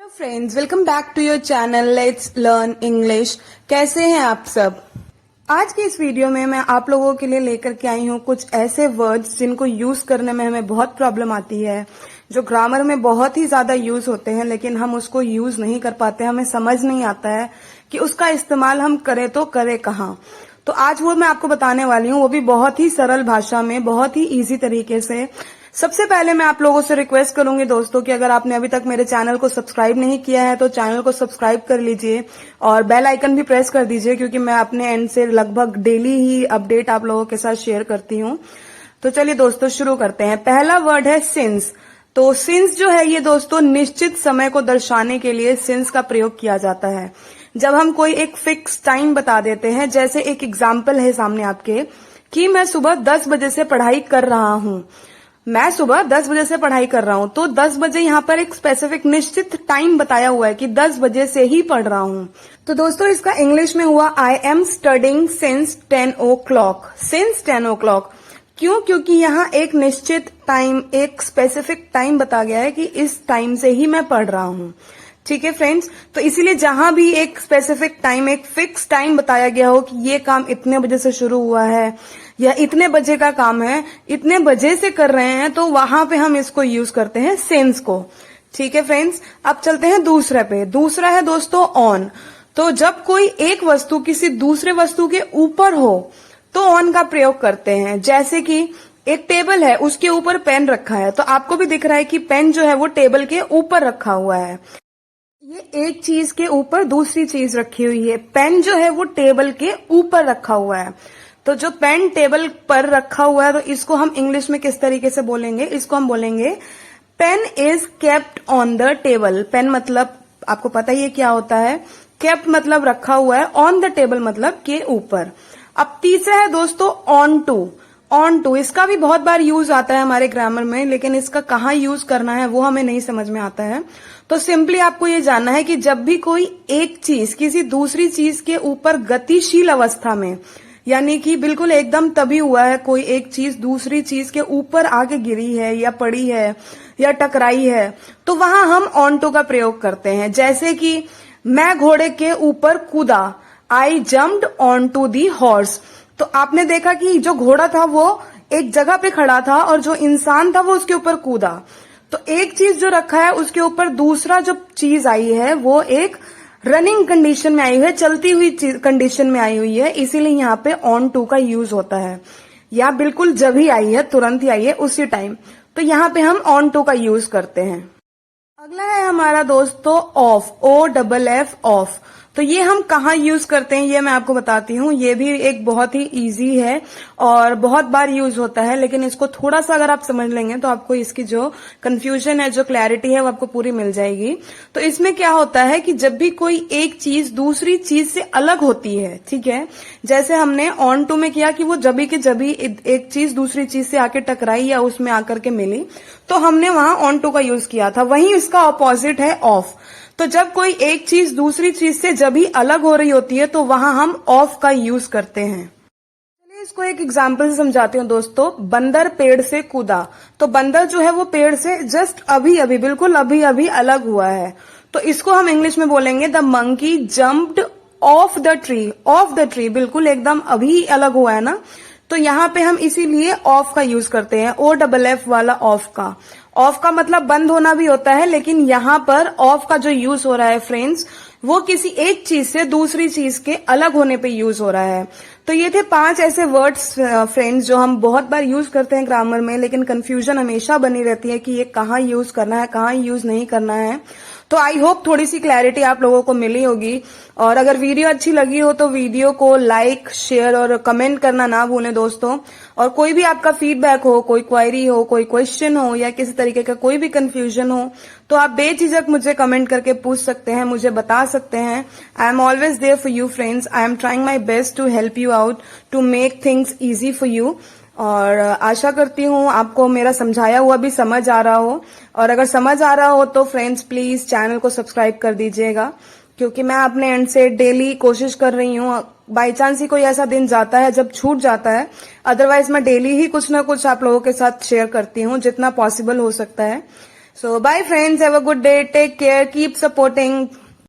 Hello friends, welcome back to your channel let's learn English. कैसे हैं आप सब। आज की इस वीडियो में मैं आप लोगों के लिए लेकर के आई हूँ कुछ ऐसे वर्ड्स जिनको यूज करने में हमें बहुत प्रॉब्लम आती है, जो ग्रामर में बहुत ही ज्यादा यूज होते हैं लेकिन हम उसको यूज नहीं कर पाते। हमें समझ नहीं आता है कि उसका इस्तेमाल हम करें तो करें कहाँ। तो आज वो मैं आपको बताने वाली हूँ, वो भी बहुत ही सरल भाषा में, बहुत ही इजी तरीके से। सबसे पहले मैं आप लोगों से रिक्वेस्ट करूंगी दोस्तों कि अगर आपने अभी तक मेरे चैनल को सब्सक्राइब नहीं किया है तो चैनल को सब्सक्राइब कर लीजिए और बेल आइकन भी प्रेस कर दीजिए, क्योंकि मैं अपने एंड से लगभग डेली ही अपडेट आप लोगों के साथ शेयर करती हूँ। तो चलिए दोस्तों शुरू करते हैं। पहला वर्ड है सिंस। तो सिंस जो है ये दोस्तों निश्चित समय को दर्शाने के लिए सिंस का प्रयोग किया जाता है। जब हम कोई एक फिक्स टाइम बता देते हैं, जैसे एक एग्जाम्पल है सामने आपके कि मैं सुबह 10 बजे से पढ़ाई कर रहा हूँ। मैं सुबह 10 बजे से पढ़ाई कर रहा हूँ, तो 10 बजे यहाँ पर एक स्पेसिफिक निश्चित टाइम बताया हुआ है कि 10 बजे से ही पढ़ रहा हूँ। तो दोस्तों इसका इंग्लिश में हुआ I am studying since 10 o'clock। Since 10 o'clock क्यों? क्योंकि यहाँ एक निश्चित टाइम, एक स्पेसिफिक टाइम बताया गया है कि इस टाइम से ही मैं पढ़ रहा हूँ। ठीक है फ्रेंड्स, तो इसीलिए जहां भी एक स्पेसिफिक टाइम, एक फिक्स टाइम बताया गया हो कि ये काम इतने बजे से शुरू हुआ है या इतने बजे का काम है, इतने बजे से कर रहे हैं, तो वहां पे हम इसको यूज करते हैं सिंस को। ठीक है फ्रेंड्स, अब चलते हैं दूसरे पे। दूसरा है दोस्तों ऑन। तो जब कोई एक वस्तु किसी दूसरे वस्तु के ऊपर हो तो ऑन का प्रयोग करते हैं। जैसे कि एक टेबल है, उसके ऊपर पेन रखा है, तो आपको भी दिख रहा है कि पेन जो है वो टेबल के ऊपर रखा हुआ है। ये एक चीज के ऊपर दूसरी चीज रखी हुई है। पेन जो है वो टेबल के ऊपर रखा हुआ है। तो जो पेन टेबल पर रखा हुआ है, तो इसको हम इंग्लिश में किस तरीके से बोलेंगे? इसको हम बोलेंगे pen is kept on the table. Pen मतलब आपको पता ही है क्या होता है। केप्ट मतलब रखा हुआ है, ऑन द टेबल मतलब के ऊपर। अब तीसरा है दोस्तों ऑन टू। ऑन टू इसका भी बहुत बार यूज आता है हमारे ग्रामर में, लेकिन इसका कहाँ यूज करना है वो हमें नहीं समझ में आता है। तो सिंपली आपको ये जानना है कि जब भी कोई एक चीज किसी दूसरी चीज के ऊपर गतिशील अवस्था में, यानी कि बिल्कुल एकदम तभी हुआ है, कोई एक चीज दूसरी चीज के ऊपर आके गिरी है या पड़ी है या टकराई है, तो वहां हम ऑन टू का प्रयोग करते हैं। जैसे कि मैं घोड़े के ऊपर कूदा, I jumped on to the horse. तो आपने देखा कि जो घोड़ा था वो एक जगह पे खड़ा था और जो इंसान था वो उसके ऊपर कूदा। तो एक चीज जो रखा है उसके ऊपर दूसरा जो चीज आई है वो एक रनिंग कंडीशन में आई हुई है, चलती हुई कंडीशन में आई हुई है, इसीलिए यहाँ पे ऑन टू का यूज होता है। या बिल्कुल जब ही आई है, तुरंत ही आई है, उसी टाइम, तो यहाँ पे हम ऑन टू का यूज करते हैं। अगला है हमारा दोस्तों ऑफ। OFF of. तो ये हम कहाँ यूज करते हैं ये मैं आपको बताती हूँ। ये भी एक बहुत ही इजी है और बहुत बार यूज होता है, लेकिन इसको थोड़ा सा अगर आप समझ लेंगे तो आपको इसकी जो कंफ्यूजन है, जो क्लैरिटी है, वो आपको पूरी मिल जाएगी। तो इसमें क्या होता है कि जब भी कोई एक चीज दूसरी चीज से अलग होती है, ठीक है, जैसे हमने ऑन टू में किया कि वो जबी के जबी एक चीज दूसरी चीज से आके टकराई या उसमें आकर के मिली, तो हमने वहां ऑन टू का यूज किया था। वहीं इसका ऑपोजिट है ऑफ। तो जब कोई एक चीज दूसरी चीज से जब ही अलग हो रही होती है तो वहां हम ऑफ का यूज करते हैं। चलिए इसको एक एग्जांपल से समझाती हूँ दोस्तों। बंदर पेड़ से कूदा। तो बंदर जो है वो पेड़ से जस्ट अभी अभी, बिल्कुल अभी अभी अलग हुआ है, तो इसको हम इंग्लिश में बोलेंगे the monkey jumped of the tree. Of the tree बिल्कुल एकदम अभी अलग हुआ है ना, तो यहाँ पे हम इसीलिए ऑफ का यूज करते हैं। OFF वाला ऑफ का। ऑफ का मतलब बंद होना भी होता है, लेकिन यहाँ पर ऑफ का जो यूज हो रहा है फ्रेंड्स, वो किसी एक चीज से दूसरी चीज के अलग होने पे यूज हो रहा है। तो ये थे 5 ऐसे वर्ड्स फ्रेंड्स जो हम बहुत बार यूज करते हैं ग्रामर में, लेकिन कंफ्यूजन हमेशा बनी रहती है कि ये कहाँ यूज करना है, कहाँ यूज नहीं करना है। तो आई होप थोड़ी सी क्लैरिटी आप लोगों को मिली होगी। और अगर वीडियो अच्छी लगी हो तो वीडियो को लाइक, शेयर और कमेंट करना ना भूलें दोस्तों। और कोई भी आपका फीडबैक हो, कोई क्वेरी हो, कोई क्वेश्चन हो या किसी तरीके का कोई भी कंफ्यूजन हो, तो आप बेझिझक मुझे कमेंट करके पूछ सकते हैं, मुझे बता सकते हैं। I am always there for you friends. I am trying my best to help you out, to make things easy for you. और आशा करती हूँ आपको मेरा समझाया हुआ भी समझ आ रहा हो। और अगर समझ आ रहा हो तो फ्रेंड्स प्लीज चैनल को सब्सक्राइब कर दीजिएगा, क्योंकि मैं अपने एंड से डेली कोशिश कर रही हूँ। बाई चांस ही कोई ऐसा दिन जाता है जब छूट जाता है, अदरवाइज मैं डेली ही कुछ ना कुछ आप लोगों के साथ शेयर करती हूँ जितना पॉसिबल हो सकता है। So bye friends, have a good day, take care, keep supporting.